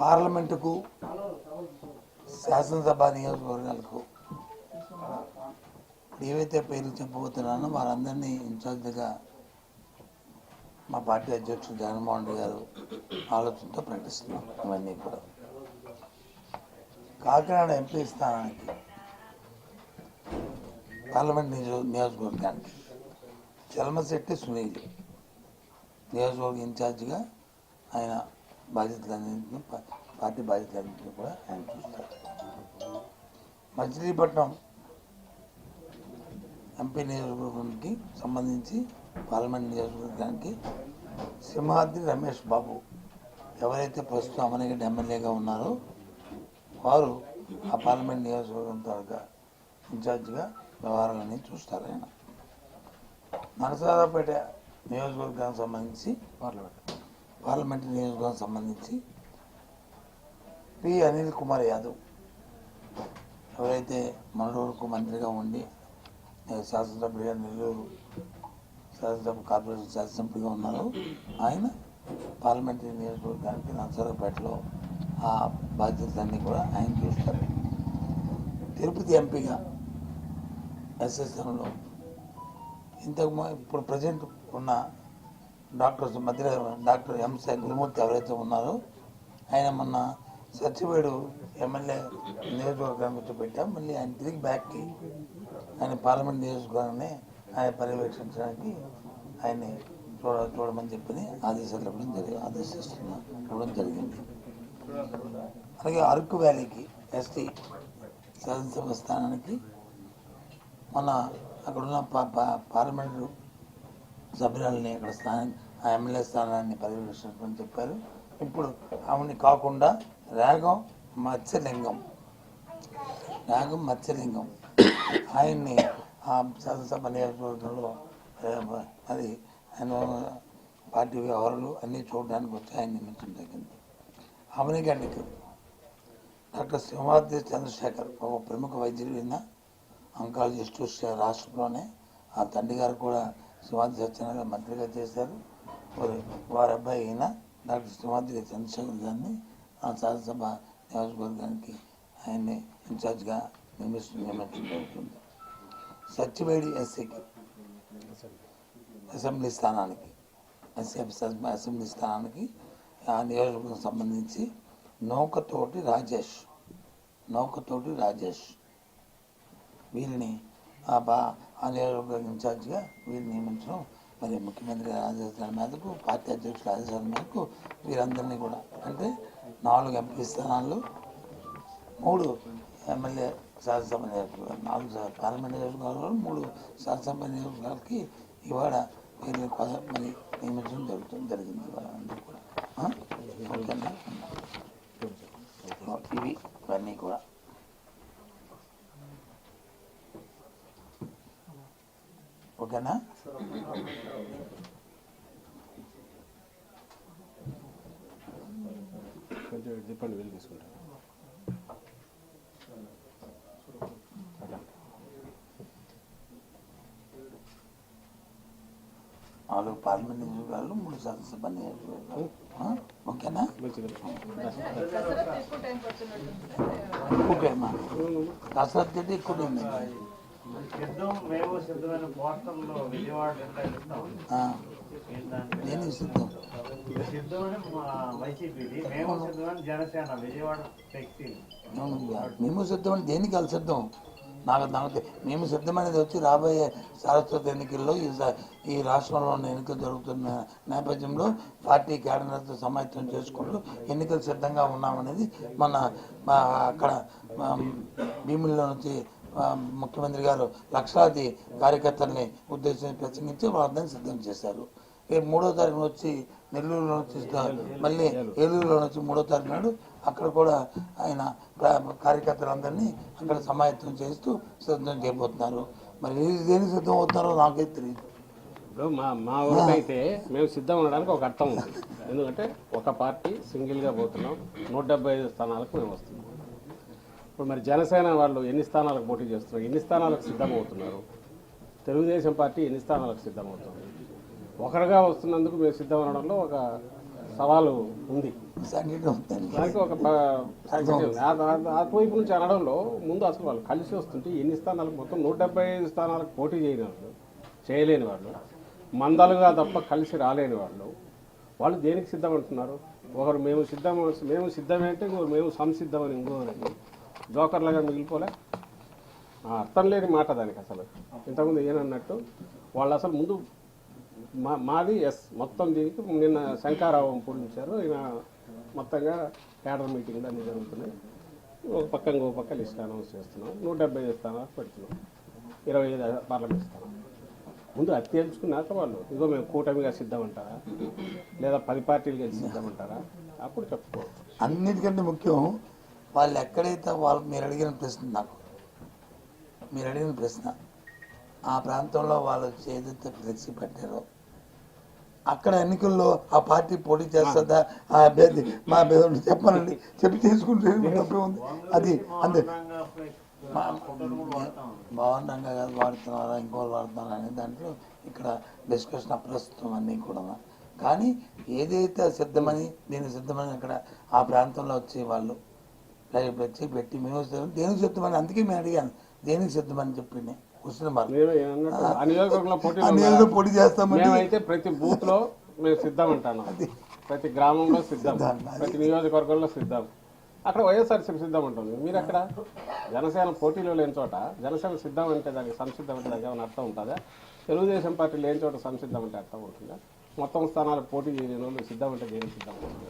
పార్లమెంటుకు శాసనసభ నియోజకవర్గాలకు ఏవైతే పేర్లు చెప్పబోతున్నానో వారందరినీ ఇన్ఛార్జిగా మా పార్టీ అధ్యక్షుడు జగన్మోహన్ రెడ్డి గారు ఆలోచనతో ప్రకటిస్తున్నాం. ఇవన్నీ కూడా కాకినాడ ఎంపీ స్థానానికి పార్లమెంట్ నియోజకవర్గానికి చలమశెట్టి సునీల్ నియోజకవర్గ ఇన్ఛార్జిగా ఆయన బాధ్యతలన్నింటినీ పార్టీ బాధ్యతలన్నింటినీ కూడా ఆయన చూస్తారు. మచిలీపట్నం ఎంపీ నియోజకవర్గానికి సంబంధించి పార్లమెంట్ నియోజకవర్గానికి సింహాద్రి రమేష్ బాబు ఎవరైతే ప్రస్తుతం అమనగడ్డ ఎమ్మెల్యేగా ఉన్నారో వారు ఆ పార్లమెంట్ నియోజకవర్గం తాలూకా ఇన్ఛార్జిగా వ్యవహారాలన్నీ చూస్తారు. ఆయన నరసరావుపేట నియోజకవర్గానికి సంబంధించి పార్లమెంట్ నియోజకవర్గానికి సంబంధించి పి అనిల్ కుమార్ యాదవ్ ఎవరైతే మొన్నటి మంత్రిగా ఉండి శాసనసభ్యుడిగా నెల్లూరు శాసనసభ కార్పొరేషన్ శాసనసభ్యుడిగా ఉన్నారో ఆయన పార్లమెంటరీ నియోజకవర్గానికి నరసరావుపేటలో ఆ బాధ్యతలన్నీ కూడా ఆయన చూస్తారు. తిరుపతి ఎంపీగా ఎస్ఎస్ఎంలో ఇప్పుడు ప్రజెంట్ ఉన్న డాక్టర్ ఎంసీ గురుమూర్తి ఎవరైతే ఉన్నారో ఆయన మొన్న సచివేడు ఎమ్మెల్యే నియోజకవర్గానికి వచ్చి పెట్టాం. మళ్ళీ ఆయన తిరిగి బ్యాక్కి ఆయన పార్లమెంట్ నియోజకవర్గాన్ని ఆయన పర్యవేక్షించడానికి ఆయన్ని చూడమని చెప్పి ఆదేశాలు ఇవ్వడం జరిగింది. అలాగే అరకు వ్యాలీకి ఎస్టీ శాసనసభ స్థానానికి మన అక్కడున్న పార్లమెంటు సభ్యురాలని అక్కడ ఆ ఎమ్మెల్యే స్థానాన్ని పర్యవేక్షించమని చెప్పారు. ఇప్పుడు ఆమెని కాకుండా రాగం మత్స్యలింగం ఆయన్ని ఆ శాసనసభ నియోజకవర్గంలో అది ఆయన పార్టీ వ్యవహారాలు అన్నీ చూడడానికి వచ్చి ఆయన నియమించడం జరిగింది. అమనిగడ్డకి డాక్టర్ సింహాద్రి చంద్రశేఖర్ ఒక ప్రముఖ వైద్యుడు అయిన అంకాలజిస్టు రాష్ట్రంలోనే ఆ తండ్రి గారు కూడా సింహాద్రి సత్యనారాయణ మంత్రిగా చేశారు. వారి అబ్బాయి అయిన డాక్టర్ సింహాద్రి చంద్రశేఖర్ గారిని ఆ శాసనసభ నియోజకవర్గానికి ఆయన్ని ఇన్ఛార్జ్గా నియమించడం జరుగుతుంది. సత్యవేడి ఎస్సీకి అసెంబ్లీ స్థానానికి అసెంబ్లీ స్థానానికి ఆ నియోజకవర్గం సంబంధించి నౌకతోటి రాజేష్ వీరిని ఆ నియోజకవర్గ ఇన్ఛార్జిగా వీరిని నియమించడం మరి ముఖ్యమంత్రి ఆదేశాల మేరకు పార్టీ అధ్యక్షుల ఆదేశాల మేరకు వీరందరినీ కూడా అంటే 4 ఎంపీ స్థానాల్లో 3 ఎమ్మెల్యే శాసనసభ నియోజకవర్గాలు 4 పార్లమెంట్ నియోజకవర్గాలు 3 శాసనసభ నియోజకవర్గాలకి ఇవాళ వీరిని మరి నియమించడం జరిగింది. వాళ్ళందరూ కూడా ఓకేనా? ఇవన్నీ కూడా ఓకేనా? చెప్పండి, వెళ్ళి తీసుకుంటాను. నాలుగు పార్లమెంట్ నియోజకవర్గాలు 3 శాసనసభ నియోజకవర్గాలు ఓకేనా? ఓకేమ్మా కసరత్తు అయితే ఎక్కువ నేను సిద్ధం మేము సిద్ధం దేనికి వాళ్ళు సిద్ధం నాకు మేము సిద్ధమనేది వచ్చి రాబోయే సారస్వత ఎన్నికల్లో ఈ రాష్ట్రంలో ఉన్న ఎన్నికలు జరుగుతున్న నేపథ్యంలో పార్టీ క్యాడర్తో సమాయత్తం చేసుకుంటూ ఎన్నికలు సిద్ధంగా ఉన్నామనేది మన అక్కడ భీముల్లో నుంచి ముఖ్యమంత్రి గారు లక్షలాది కార్యకర్తల్ని ఉద్దేశించి ప్రసంగించి వాళ్ళందరినీ సిద్ధం చేశారు. 3వ తారీఖున వచ్చి నెల్లూరులో నుంచి మళ్ళీ ఏలూరులో నుంచి 3వ తారీఖు నాడు అక్కడ కూడా ఆయన కార్యకర్తలందరినీ అక్కడ సమాయత్తం చేస్తూ సిద్ధం చేయబోతున్నారు. మరి దేనికి సిద్ధం అవుతున్నారో నాకే తెలియదు. ఇప్పుడు మా ఊరికైతే మేము సిద్ధం ఉండడానికి ఒక అర్థం ఉంది. ఎందుకంటే ఒక పార్టీ సింగిల్గా పోతున్నాం, 175 స్థానాలకు మేము వస్తున్నాం. ఇప్పుడు మరి జనసేన వాళ్ళు ఎన్ని స్థానాలకు పోటీ చేస్తున్నారు, ఎన్ని స్థానాలకు సిద్ధమవుతున్నారు, తెలుగుదేశం పార్టీ ఎన్ని స్థానాలకు సిద్ధమవుతుంది? ఒకరుగా వస్తున్నందుకు మేము సిద్ధం అనడంలో ఒక సవాలు ఉంది. సంఘటన ఉందండి. దానికి ఒక సంగతి ఉంది. అటువైపు నుంచి అనడంలో ముందు అసలు వాళ్ళు కలిసి వస్తుంటే ఎన్ని స్థానాలకు మొత్తం 175 స్థానాలకు పోటీ చేయలేని వాళ్ళు, మందలుగా తప్ప కలిసి రాలేని వాళ్ళు దేనికి సిద్ధమంటున్నారు? ఒకరు మేము సిద్ధమే అంటే ఇంకొకరు మేము సంసిద్ధమని ఇంకోరని జోకర్లుగా మిగిలిపోలే. అర్థం లేని మాట దానికి అసలు. ఇంతకుముందు ఏనన్నట్టు వాళ్ళు అసలు ముందు మాది మొత్తం దీనికి నిన్న శంకారావం పూరించారు. ఈయన మొత్తంగా క్యాడర్ మీటింగ్లు అన్నీ జరుగుతున్నాయి. ఒక పక్క ఇంకో పక్క లిస్ట్ అనౌన్స్ చేస్తున్నాం. 175 స్థానాలకు పెడుతున్నాం, 25 పార్లమెంట్ స్థానాలు. ముందు అది తేల్చుకున్నాక వాళ్ళు ఇగో మేము కూటమిగా సిద్ధమంటారా లేదా 10 పార్టీలుగా సిద్ధమంటారా అప్పుడు చెప్పుకోవచ్చు. అన్నిటికంటే ముఖ్యం వాళ్ళు ఎక్కడైతే మీరు అడిగిన ప్రశ్న ఆ ప్రాంతంలో వాళ్ళు ఏదైతే ఫ్లెక్సీ పెట్టారో అక్కడ ఎన్నికల్లో ఆ పార్టీ పోటీ చేస్తుందా, ఆ అభ్యర్థి మా అభ్యర్థి చెప్పానండి చెప్పి తీసుకుంటే తప్పే ఉంది. అది అంతే. బాగుండంగా కాదు వాడుతున్నారా ఇంకోళ్ళు వాడుతున్నారా అనే దాంట్లో ఇక్కడ డిస్కషన్ ప్రస్తుతం అన్నీ కూడా. కానీ ఏదైతే సిద్ధమని దీనికి సిద్ధమని అక్కడ ఆ ప్రాంతంలో వచ్చి వాళ్ళు వచ్చి పెట్టి మేము దేనికి సిద్ధమని, అందుకే మేము అడిగాను దేనికి సిద్ధమని చెప్పింది పోటీ చేస్తామని. మేమైతే ప్రతి బూత్ లో మేము సిద్ధం అంటాను, ప్రతి గ్రామంలో సిద్ధం, ప్రతి నియోజకవర్గంలో సిద్ధం. అక్కడ వైఎస్ఆర్సీపీ సిద్ధం ఉంటుంది. మీరు అక్కడ జనసేన పోటీలో లేని చోట జనసేన సిద్ధం అంటే దానికి సంసిద్ధం అంటే దానికి ఏమైనా అర్థం ఉంటుందా? తెలుగుదేశం పార్టీ లేని చోట సంసిద్ధం అంటే అర్థం ఉంటుందా? మొత్తం స్థానాలకు పోటీ చేయని వాళ్ళు సిద్ధం అంటే దేనికి సిద్ధం ఉంటుంది?